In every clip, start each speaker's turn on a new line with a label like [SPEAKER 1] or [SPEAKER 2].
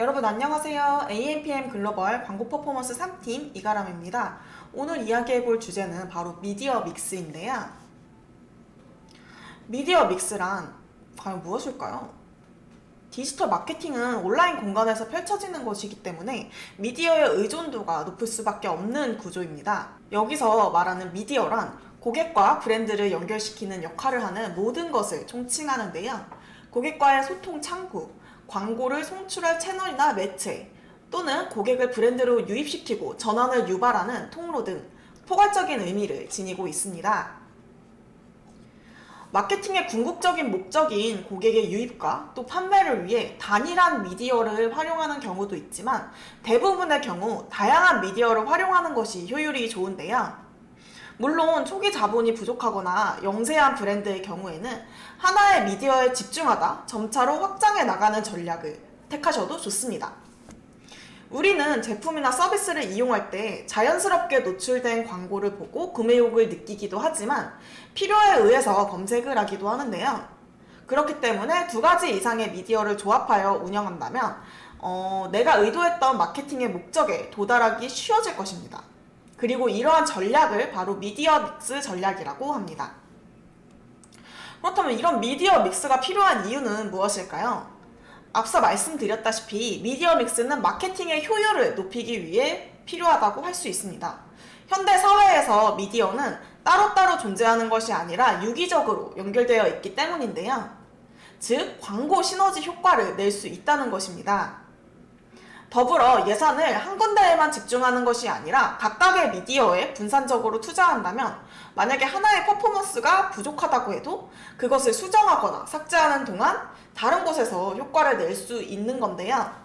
[SPEAKER 1] 여러분 안녕하세요. AMPM 글로벌 광고 퍼포먼스 3팀 이가람입니다. 오늘 이야기해볼 주제는 바로 미디어 믹스인데요. 미디어 믹스란 과연 무엇일까요? 디지털 마케팅은 온라인 공간에서 펼쳐지는 것이기 때문에 미디어의 의존도가 높을 수밖에 없는 구조입니다. 여기서 말하는 미디어란 고객과 브랜드를 연결시키는 역할을 하는 모든 것을 총칭하는데요. 고객과의 소통 창구, 광고를 송출할 채널이나 매체, 또는 고객을 브랜드로 유입시키고 전환을 유발하는 통로 등 포괄적인 의미를 지니고 있습니다. 마케팅의 궁극적인 목적인 고객의 유입과 또 판매를 위해 단일한 미디어를 활용하는 경우도 있지만 대부분의 경우 다양한 미디어를 활용하는 것이 효율이 좋은데요. 물론 초기 자본이 부족하거나 영세한 브랜드의 경우에는 하나의 미디어에 집중하다 점차로 확장해 나가는 전략을 택하셔도 좋습니다. 우리는 제품이나 서비스를 이용할 때 자연스럽게 노출된 광고를 보고 구매욕을 느끼기도 하지만 필요에 의해서 검색을 하기도 하는데요. 그렇기 때문에 두 가지 이상의 미디어를 조합하여 운영한다면 내가 의도했던 마케팅의 목적에 도달하기 쉬워질 것입니다. 그리고 이러한 전략을 바로 미디어 믹스 전략이라고 합니다. 그렇다면 이런 미디어 믹스가 필요한 이유는 무엇일까요? 앞서 말씀드렸다시피 미디어 믹스는 마케팅의 효율을 높이기 위해 필요하다고 할 수 있습니다. 현대 사회에서 미디어는 따로따로 존재하는 것이 아니라 유기적으로 연결되어 있기 때문인데요. 즉, 광고 시너지 효과를 낼 수 있다는 것입니다. 더불어 예산을 한 군데에만 집중하는 것이 아니라 각각의 미디어에 분산적으로 투자한다면 만약에 하나의 퍼포먼스가 부족하다고 해도 그것을 수정하거나 삭제하는 동안 다른 곳에서 효과를 낼 수 있는 건데요.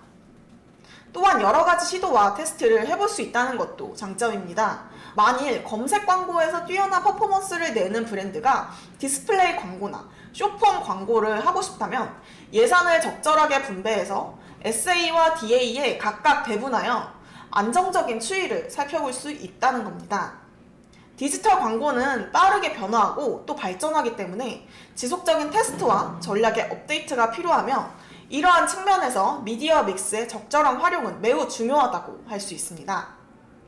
[SPEAKER 1] 또한 여러 가지 시도와 테스트를 해볼 수 있다는 것도 장점입니다. 만일 검색 광고에서 뛰어난 퍼포먼스를 내는 브랜드가 디스플레이 광고나 쇼폼 광고를 하고 싶다면 예산을 적절하게 분배해서 SA와 DA에 각각 배분하여 안정적인 추이를 살펴볼 수 있다는 겁니다. 디지털 광고는 빠르게 변화하고 또 발전하기 때문에 지속적인 테스트와 전략의 업데이트가 필요하며 이러한 측면에서 미디어 믹스의 적절한 활용은 매우 중요하다고 할 수 있습니다.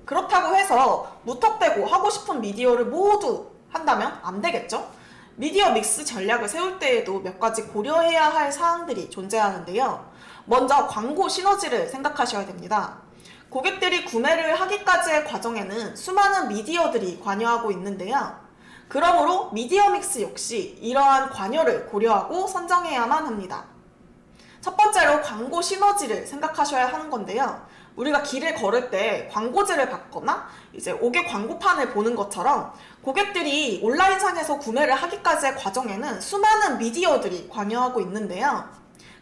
[SPEAKER 1] 그렇다고 해서 무턱대고 하고 싶은 미디어를 모두 한다면 안 되겠죠? 미디어 믹스 전략을 세울 때에도 몇 가지 고려해야 할 사항들이 존재하는데요. 먼저 광고 시너지를 생각하셔야 됩니다. 고객들이 구매를 하기까지의 과정에는 수많은 미디어들이 관여하고 있는데요. 그러므로 미디어 믹스 역시 이러한 관여를 고려하고 선정해야만 합니다. 첫 번째로 광고 시너지를 생각하셔야 하는 건데요. 우리가 길을 걸을 때 광고지를 받거나 이제 옥외 광고판을 보는 것처럼 고객들이 온라인상에서 구매를 하기까지의 과정에는 수많은 미디어들이 관여하고 있는데요.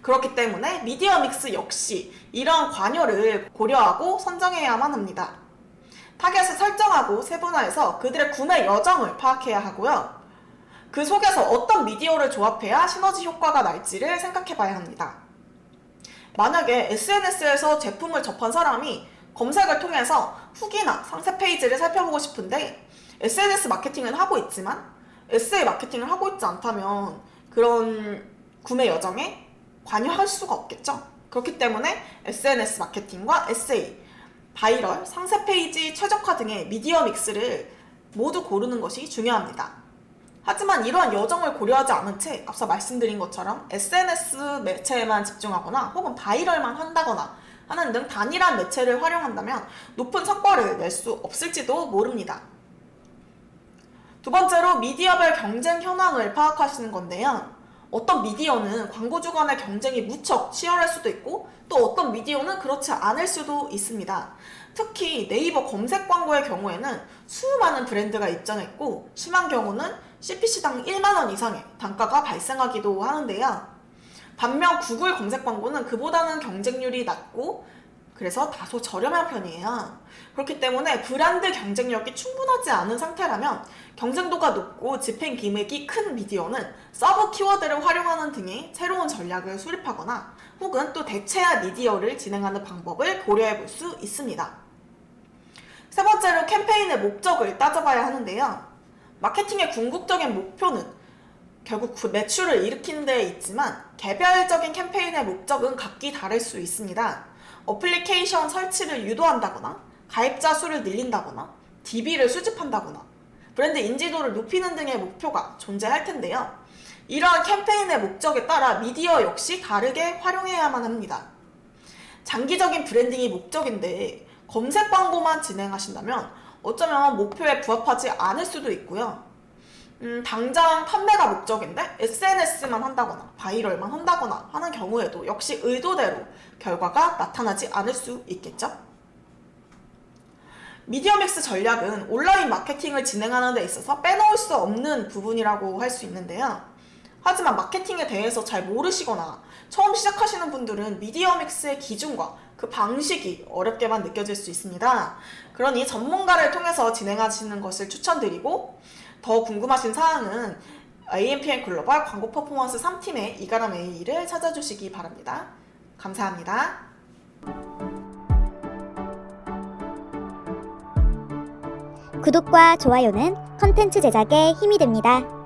[SPEAKER 1] 그렇기 때문에 미디어 믹스 역시 이러한 관여를 고려하고 선정해야만 합니다. 타겟을 설정하고 세분화해서 그들의 구매 여정을 파악해야 하고요. 그 속에서 어떤 미디어를 조합해야 시너지 효과가 날지를 생각해 봐야 합니다. 만약에 SNS에서 제품을 접한 사람이 검색을 통해서 후기나 상세 페이지를 살펴보고 싶은데 SNS 마케팅을 하고 있지만 SA 마케팅을 하고 있지 않다면 그런 구매 여정에 관여할 수가 없겠죠. 그렇기 때문에 SNS 마케팅과 SA, 바이럴, 상세 페이지 최적화 등의 미디어 믹스를 모두 고르는 것이 중요합니다. 하지만 이러한 여정을 고려하지 않은 채 앞서 말씀드린 것처럼 SNS 매체에만 집중하거나 혹은 바이럴만 한다거나 하는 등 단일한 매체를 활용한다면 높은 성과를 낼 수 없을지도 모릅니다. 두 번째로 미디어별 경쟁 현황을 파악하시는 건데요. 어떤 미디어는 광고주 간의 경쟁이 무척 치열할 수도 있고 또 어떤 미디어는 그렇지 않을 수도 있습니다. 특히 네이버 검색 광고의 경우에는 수많은 브랜드가 입점했고 심한 경우는 CPC당 1만원 이상의 단가가 발생하기도 하는데요. 반면 구글 검색 광고는 그보다는 경쟁률이 낮고 그래서 다소 저렴한 편이에요. 그렇기 때문에 브랜드 경쟁력이 충분하지 않은 상태라면 경쟁도가 높고 집행 금액이 큰 미디어는 서브 키워드를 활용하는 등의 새로운 전략을 수립하거나 혹은 또 대체한 미디어를 진행하는 방법을 고려해 볼 수 있습니다. 세 번째로 캠페인의 목적을 따져봐야 하는데요. 마케팅의 궁극적인 목표는 결국 그 매출을 일으키는 데 있지만 개별적인 캠페인의 목적은 각기 다를 수 있습니다. 어플리케이션 설치를 유도한다거나 가입자 수를 늘린다거나 DB를 수집한다거나 브랜드 인지도를 높이는 등의 목표가 존재할 텐데요. 이러한 캠페인의 목적에 따라 미디어 역시 다르게 활용해야만 합니다. 장기적인 브랜딩이 목적인데 검색 광고만 진행하신다면 어쩌면 목표에 부합하지 않을 수도 있고요. 당장 판매가 목적인데 SNS만 한다거나 바이럴만 한다거나 하는 경우에도 역시 의도대로 결과가 나타나지 않을 수 있겠죠? 미디어믹스 전략은 온라인 마케팅을 진행하는 데 있어서 빼놓을 수 없는 부분이라고 할 수 있는데요. 하지만 마케팅에 대해서 잘 모르시거나 처음 시작하시는 분들은 미디어믹스의 기준과 그 방식이 어렵게만 느껴질 수 있습니다. 그러니 전문가를 통해서 진행하시는 것을 추천드리고, 더 궁금하신 사항은 AMPM 글로벌 광고 퍼포먼스 3팀의 이가람 AE를 찾아주시기 바랍니다. 감사합니다.
[SPEAKER 2] 구독과 좋아요는 컨텐츠 제작에 힘이 됩니다.